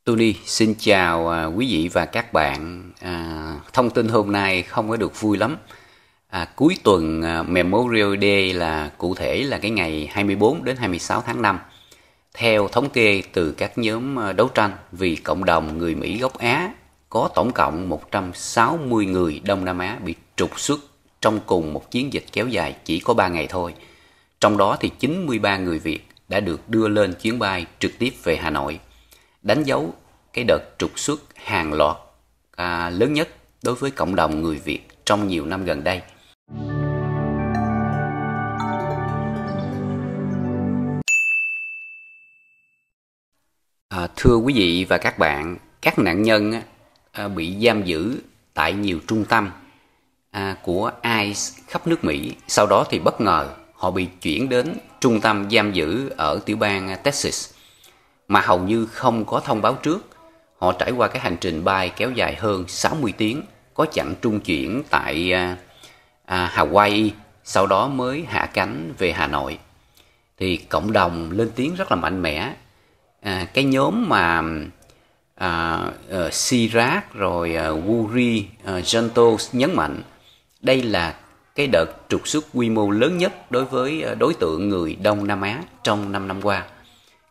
Tony xin chào quý vị và các bạn. Thông tin hôm nay không có được vui lắm. Cuối tuần Memorial Day là cụ thể là cái ngày 24 đến 26 tháng 5. Theo thống kê từ các nhóm đấu tranh vì cộng đồng người Mỹ gốc Á, có tổng cộng 160 người Đông Nam Á bị trục xuất trong cùng một chiến dịch kéo dài chỉ có 3 ngày thôi. Trong đó thì 93 người Việt đã được đưa lên chuyến bay trực tiếp về Hà Nội, đánh dấu cái đợt trục xuất hàng loạt lớn nhất đối với cộng đồng người Việt trong nhiều năm gần đây. Thưa quý vị và các bạn, các nạn nhân bị giam giữ tại nhiều trung tâm của ICE khắp nước Mỹ. Sau đó thì bất ngờ họ bị chuyển đến trung tâm giam giữ ở tiểu bang Texas mà hầu như không có thông báo trước. Họ trải qua cái hành trình bay kéo dài hơn 60 tiếng, có chặng trung chuyển tại Hawaii, sau đó mới hạ cánh về Hà Nội. Thì cộng đồng lên tiếng rất là mạnh mẽ. Cái nhóm mà Sirac rồi Wuri Janto nhấn mạnh đây là cái đợt trục xuất quy mô lớn nhất đối với đối tượng người Đông Nam Á trong 5 năm qua.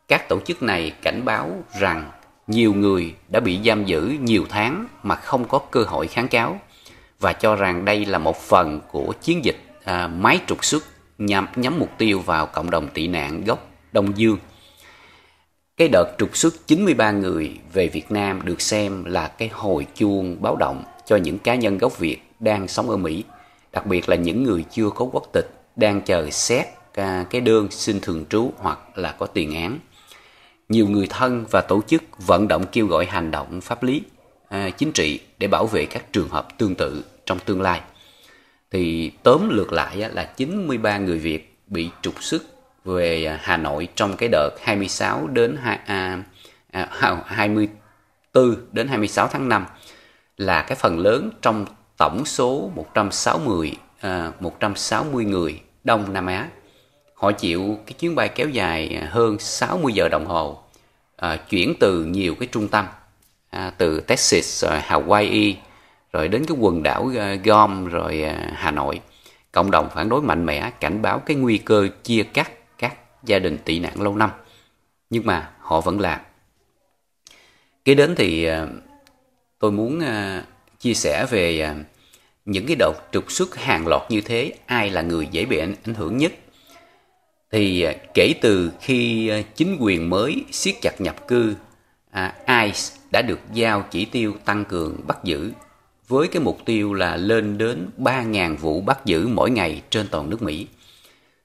Các tổ chức này cảnh báo rằng nhiều người đã bị giam giữ nhiều tháng mà không có cơ hội kháng cáo, và cho rằng đây là một phần của chiến dịch máy trục xuất nhắm mục tiêu vào cộng đồng tị nạn gốc Đông Dương. Cái đợt trục xuất 93 người về Việt Nam được xem là cái hồi chuông báo động cho những cá nhân gốc Việt đang sống ở Mỹ, đặc biệt là những người chưa có quốc tịch đang chờ xét cái đơn xin thường trú hoặc là có tiền án. Nhiều người thân và tổ chức vận động kêu gọi hành động pháp lý, chính trị để bảo vệ các trường hợp tương tự trong tương lai. Thì tóm lược lại là 93 người Việt bị trục xuất về Hà Nội trong cái đợt 24 đến 26 tháng 5 là cái phần lớn trong tổng số 160 người Đông Nam Á. Họ chịu cái chuyến bay kéo dài hơn 60 giờ đồng hồ, chuyển từ nhiều cái trung tâm, từ Texas, Hawaii, rồi đến cái quần đảo Guam, rồi Hà Nội. Cộng đồng phản đối mạnh mẽ, cảnh báo cái nguy cơ chia cắt các gia đình tị nạn lâu năm. Nhưng mà họ vẫn làm. Kế đến thì tôi muốn chia sẻ về những cái đợt trục xuất hàng loạt như thế, ai là người dễ bị ảnh hưởng nhất. Thì kể từ khi chính quyền mới siết chặt nhập cư, ICE đã được giao chỉ tiêu tăng cường bắt giữ với cái mục tiêu là lên đến 3.000 vụ bắt giữ mỗi ngày trên toàn nước Mỹ.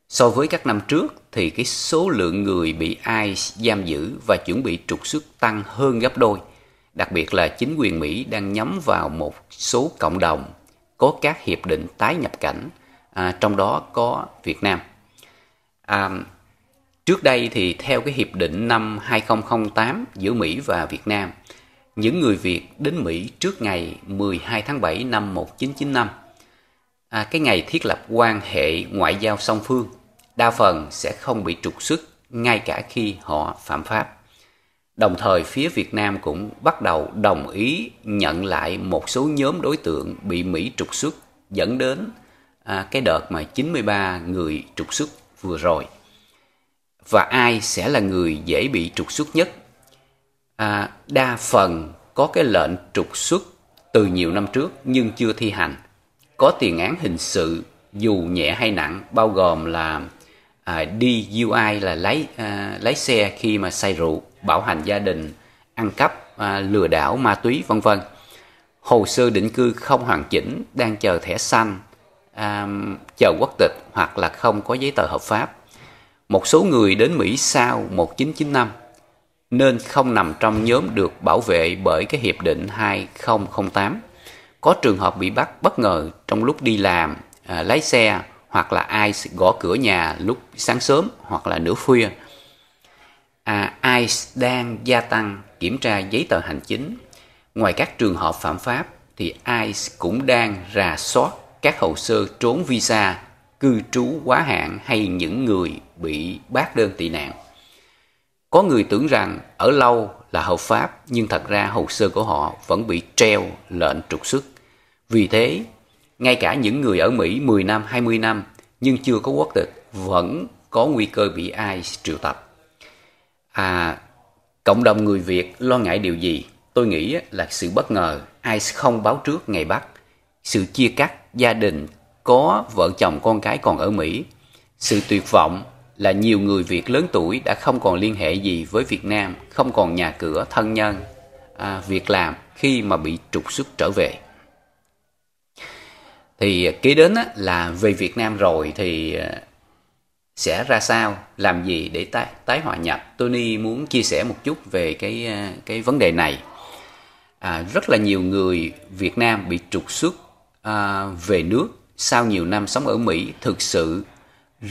So với các năm trước thì cái số lượng người bị ICE giam giữ và chuẩn bị trục xuất tăng hơn gấp đôi. Đặc biệt là chính quyền Mỹ đang nhắm vào một số cộng đồng có các hiệp định tái nhập cảnh, trong đó có Việt Nam. Trước đây thì theo cái hiệp định năm 2008 giữa Mỹ và Việt Nam, những người Việt đến Mỹ trước ngày 12 tháng 7 năm 1995, cái ngày thiết lập quan hệ ngoại giao song phương, đa phần sẽ không bị trục xuất ngay cả khi họ phạm pháp. Đồng thời phía Việt Nam cũng bắt đầu đồng ý nhận lại một số nhóm đối tượng bị Mỹ trục xuất, dẫn đến cái đợt mà 93 người trục xuất vừa rồi. Và ai sẽ là người dễ bị trục xuất nhất? Đa phần có cái lệnh trục xuất từ nhiều năm trước nhưng chưa thi hành, có tiền án hình sự dù nhẹ hay nặng, bao gồm là DUI là lái xe khi mà say rượu, bạo hành gia đình, ăn cắp, lừa đảo ma túy, vân vân. Hồ sơ định cư không hoàn chỉnh, đang chờ thẻ xanh, chờ quốc tịch hoặc là không có giấy tờ hợp pháp. Một số người đến Mỹ sau 1995 nên không nằm trong nhóm được bảo vệ bởi cái hiệp định 2008. Có trường hợp bị bắt bất ngờ trong lúc đi làm, lái xe, hoặc là ai gõ cửa nhà lúc sáng sớm hoặc là nửa khuya. ICE đang gia tăng kiểm tra giấy tờ hành chính. Ngoài các trường hợp phạm pháp thì ICE cũng đang rà soát các hồ sơ trốn visa, cư trú quá hạn hay những người bị bác đơn tị nạn. Có người tưởng rằng ở lâu là hợp pháp, nhưng thật ra hồ sơ của họ vẫn bị treo lệnh trục xuất. Vì thế, ngay cả những người ở Mỹ 10 năm, 20 năm nhưng chưa có quốc tịch vẫn có nguy cơ bị ICE triệu tập. Cộng đồng người Việt lo ngại điều gì? Tôi nghĩ là sự bất ngờ, ICE không báo trước ngày bắt, sự chia cắt gia đình có vợ chồng con cái còn ở Mỹ, sự tuyệt vọng là nhiều người Việt lớn tuổi đã không còn liên hệ gì với Việt Nam, không còn nhà cửa, thân nhân, việc làm khi mà bị trục xuất trở về. Thì kế đến là về Việt Nam rồi thì sẽ ra sao, làm gì để tái hòa nhập. Tony muốn chia sẻ một chút về cái vấn đề này. Rất là nhiều người Việt Nam bị trục xuất về nước sau nhiều năm sống ở Mỹ thực sự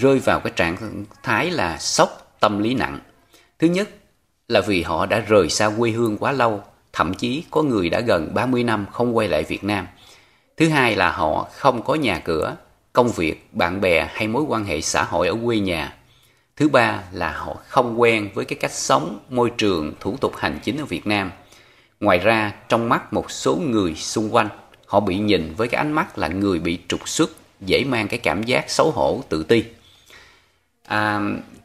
rơi vào cái trạng thái là sốc tâm lý nặng. Thứ nhất là vì họ đã rời xa quê hương quá lâu, thậm chí có người đã gần 30 năm không quay lại Việt Nam. Thứ hai là họ không có nhà cửa, công việc, bạn bè hay mối quan hệ xã hội ở quê nhà. Thứ ba là họ không quen với cái cách sống, môi trường, thủ tục hành chính ở Việt Nam. Ngoài ra, trong mắt một số người xung quanh, họ bị nhìn với cái ánh mắt là người bị trục xuất, dễ mang cái cảm giác xấu hổ, tự ti.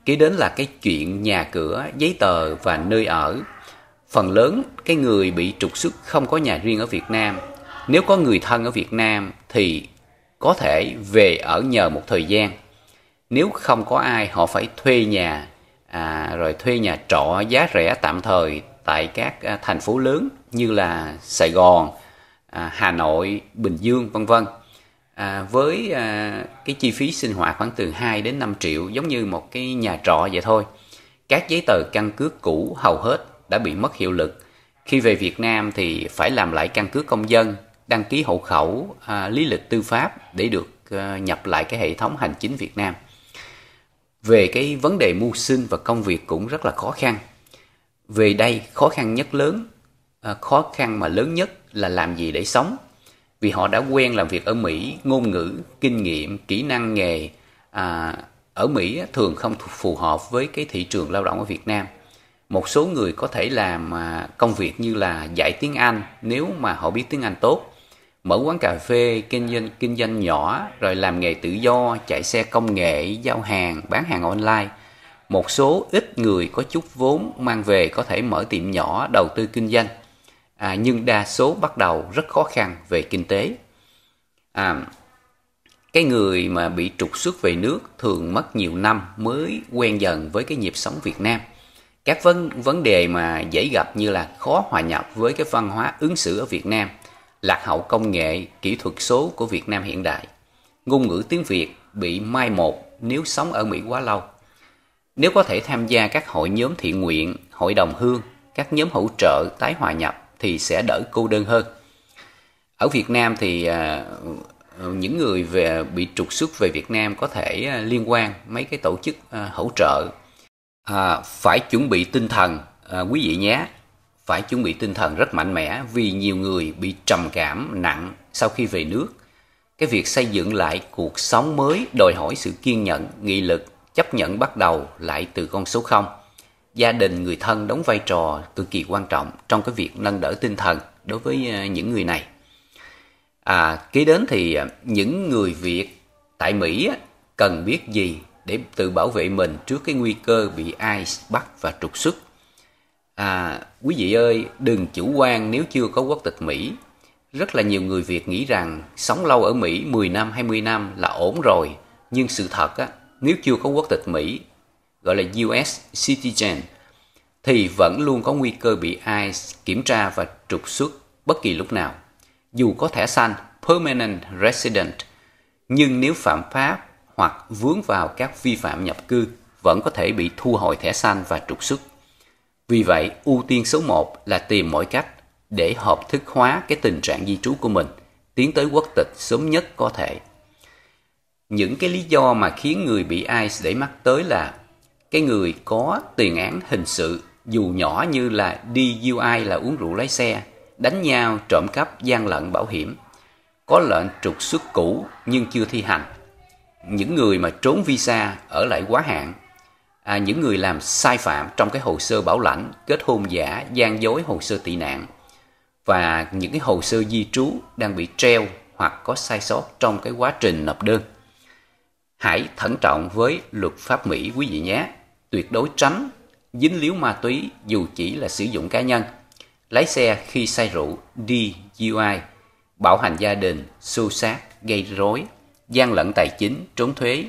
Kế đến là cái chuyện nhà cửa, giấy tờ và nơi ở. Phần lớn cái người bị trục xuất không có nhà riêng ở Việt Nam. Nếu có người thân ở Việt Nam thì có thể về ở nhờ một thời gian. Nếu không có ai, họ phải thuê nhà, rồi thuê nhà trọ giá rẻ tạm thời tại các thành phố lớn như là Sài Gòn, Hà Nội, Bình Dương, vân vân. Với cái chi phí sinh hoạt khoảng từ 2 đến 5 triệu, giống như một cái nhà trọ vậy thôi. Các giấy tờ căn cước cũ hầu hết đã bị mất hiệu lực. Khi về Việt Nam thì phải làm lại căn cước công dân, đăng ký hộ khẩu, lý lịch tư pháp để được nhập lại cái hệ thống hành chính Việt Nam. Về cái vấn đề mưu sinh và công việc cũng rất là khó khăn. Về đây khó khăn mà lớn nhất là làm gì để sống. Vì họ đã quen làm việc ở Mỹ, ngôn ngữ, kinh nghiệm, kỹ năng nghề ở Mỹ thường không phù hợp với cái thị trường lao động ở Việt Nam. Một số người có thể làm công việc như là dạy tiếng Anh nếu mà họ biết tiếng Anh tốt, mở quán cà phê, kinh doanh nhỏ, rồi làm nghề tự do, chạy xe công nghệ, giao hàng, bán hàng online. Một số ít người có chút vốn mang về có thể mở tiệm nhỏ, đầu tư kinh doanh. Nhưng đa số bắt đầu rất khó khăn về kinh tế. Cái người mà bị trục xuất về nước thường mất nhiều năm mới quen dần với cái nhịp sống Việt Nam. Các vấn đề mà dễ gặp như là khó hòa nhập với cái văn hóa ứng xử ở Việt Nam, lạc hậu công nghệ, kỹ thuật số của Việt Nam hiện đại, ngôn ngữ tiếng Việt bị mai một nếu sống ở Mỹ quá lâu. Nếu có thể tham gia các hội nhóm thiện nguyện, hội đồng hương, các nhóm hỗ trợ tái hòa nhập thì sẽ đỡ cô đơn hơn. Ở Việt Nam thì những người bị trục xuất về Việt Nam có thể liên quan mấy cái tổ chức hỗ trợ. Phải chuẩn bị tinh thần, quý vị nhé, phải chuẩn bị tinh thần rất mạnh mẽ vì nhiều người bị trầm cảm nặng sau khi về nước. Cái việc xây dựng lại cuộc sống mới đòi hỏi sự kiên nhẫn, nghị lực, chấp nhận bắt đầu lại từ con số 0. Gia đình, người thân đóng vai trò cực kỳ quan trọng trong cái việc nâng đỡ tinh thần đối với những người này. Kế đến thì những người Việt tại Mỹ cần biết gì để tự bảo vệ mình trước cái nguy cơ bị ICE bắt và trục xuất. Quý vị ơi, đừng chủ quan nếu chưa có quốc tịch Mỹ. Rất là nhiều người Việt nghĩ rằng sống lâu ở Mỹ 10 năm, 20 năm là ổn rồi. Nhưng sự thật nếu chưa có quốc tịch Mỹ, gọi là US Citizen, thì vẫn luôn có nguy cơ bị ICE kiểm tra và trục xuất bất kỳ lúc nào. Dù có thẻ xanh Permanent Resident, nhưng nếu phạm pháp hoặc vướng vào các vi phạm nhập cư, vẫn có thể bị thu hồi thẻ xanh và trục xuất. Vì vậy, ưu tiên số 1 là tìm mọi cách để hợp thức hóa cái tình trạng di trú của mình, tiến tới quốc tịch sớm nhất có thể. Những cái lý do mà khiến người bị ICE để mắt tới là cái người có tiền án hình sự, dù nhỏ như là DUI là uống rượu lái xe, đánh nhau, trộm cắp, gian lận bảo hiểm, có lệnh trục xuất cũ nhưng chưa thi hành, những người mà trốn visa ở lại quá hạn, những người làm sai phạm trong cái hồ sơ bảo lãnh, kết hôn giả, gian dối hồ sơ tị nạn và những cái hồ sơ di trú đang bị treo hoặc có sai sót trong cái quá trình nộp đơn. Hãy thận trọng với luật pháp Mỹ quý vị nhé. Tuyệt đối tránh dính líu ma túy dù chỉ là sử dụng cá nhân. Lái xe khi say rượu, DUI, bạo hành gia đình, xô xát, gây rối, gian lận tài chính, trốn thuế.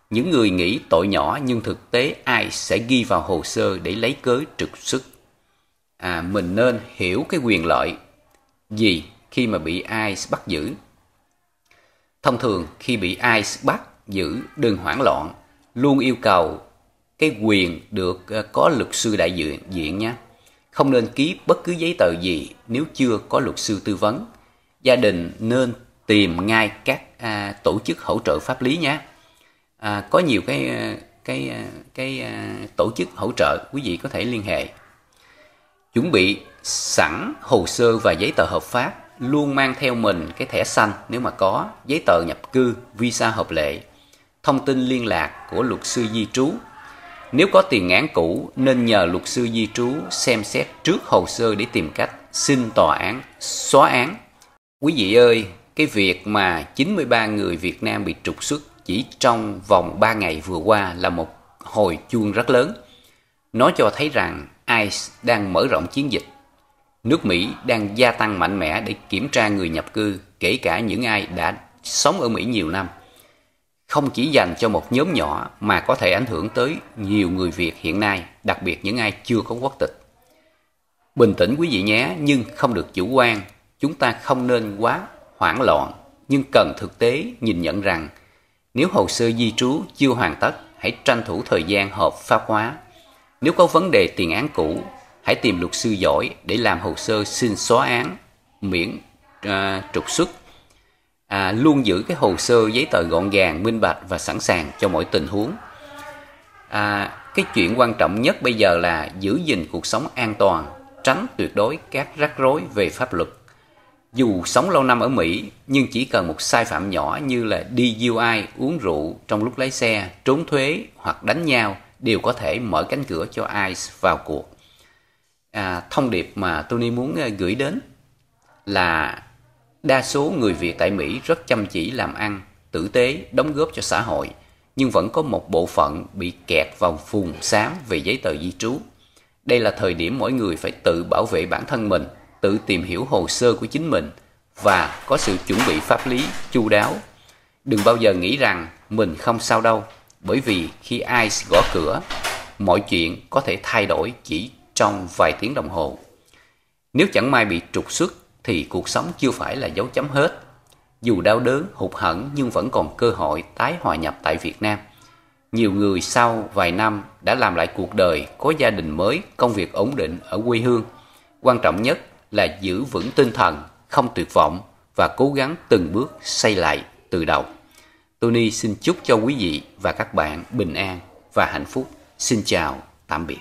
Những người nghĩ tội nhỏ nhưng thực tế ai sẽ ghi vào hồ sơ để lấy cớ trục xuất. Mình nên hiểu cái quyền lợi gì khi mà bị ICE bắt giữ. Thông thường khi bị ICE bắt giữ đừng hoảng loạn, luôn yêu cầu cái quyền được có luật sư đại diện nhé. Không nên ký bất cứ giấy tờ gì nếu chưa có luật sư tư vấn. Gia đình nên tìm ngay các tổ chức hỗ trợ pháp lý nhé. Có nhiều cái tổ chức hỗ trợ quý vị có thể liên hệ. Chuẩn bị sẵn hồ sơ và giấy tờ hợp pháp, luôn mang theo mình cái thẻ xanh nếu mà có, giấy tờ nhập cư, visa hợp lệ, thông tin liên lạc của luật sư di trú. Nếu có tiền án cũ nên nhờ luật sư di trú xem xét trước hồ sơ để tìm cách xin tòa án xóa án. Quý vị ơi, cái việc mà 93 người Việt Nam bị trục xuất chỉ trong vòng 3 ngày vừa qua là một hồi chuông rất lớn. Nó cho thấy rằng ICE đang mở rộng chiến dịch. Nước Mỹ đang gia tăng mạnh mẽ để kiểm tra người nhập cư, kể cả những ai đã sống ở Mỹ nhiều năm. Không chỉ dành cho một nhóm nhỏ mà có thể ảnh hưởng tới nhiều người Việt hiện nay, đặc biệt những ai chưa có quốc tịch. Bình tĩnh quý vị nhé, nhưng không được chủ quan. Chúng ta không nên quá hoảng loạn, nhưng cần thực tế nhìn nhận rằng nếu hồ sơ di trú chưa hoàn tất, hãy tranh thủ thời gian hợp pháp hóa. Nếu có vấn đề tiền án cũ, hãy tìm luật sư giỏi để làm hồ sơ xin xóa án, miễn trục xuất. Luôn giữ cái hồ sơ giấy tờ gọn gàng, minh bạch và sẵn sàng cho mọi tình huống. Cái chuyện quan trọng nhất bây giờ là giữ gìn cuộc sống an toàn, tránh tuyệt đối các rắc rối về pháp luật. Dù sống lâu năm ở Mỹ, nhưng chỉ cần một sai phạm nhỏ như là DUI, uống rượu trong lúc lái xe, trốn thuế hoặc đánh nhau đều có thể mở cánh cửa cho ICE vào cuộc. Thông điệp mà Tony muốn gửi đến là đa số người Việt tại Mỹ rất chăm chỉ làm ăn, tử tế, đóng góp cho xã hội, nhưng vẫn có một bộ phận bị kẹt vào vùng xám về giấy tờ di trú. Đây là thời điểm mỗi người phải tự bảo vệ bản thân mình, tự tìm hiểu hồ sơ của chính mình và có sự chuẩn bị pháp lý chu đáo. Đừng bao giờ nghĩ rằng mình không sao đâu, bởi vì khi ICE gõ cửa, mọi chuyện có thể thay đổi chỉ trong vài tiếng đồng hồ. Nếu chẳng may bị trục xuất thì cuộc sống chưa phải là dấu chấm hết. Dù đau đớn, hụt hẫng nhưng vẫn còn cơ hội tái hòa nhập tại Việt Nam. Nhiều người sau vài năm đã làm lại cuộc đời, có gia đình mới, công việc ổn định ở quê hương. Quan trọng nhất là giữ vững tinh thần, không tuyệt vọng và cố gắng từng bước xây lại từ đầu. Tony xin chúc cho quý vị và các bạn bình an và hạnh phúc. Xin chào, tạm biệt.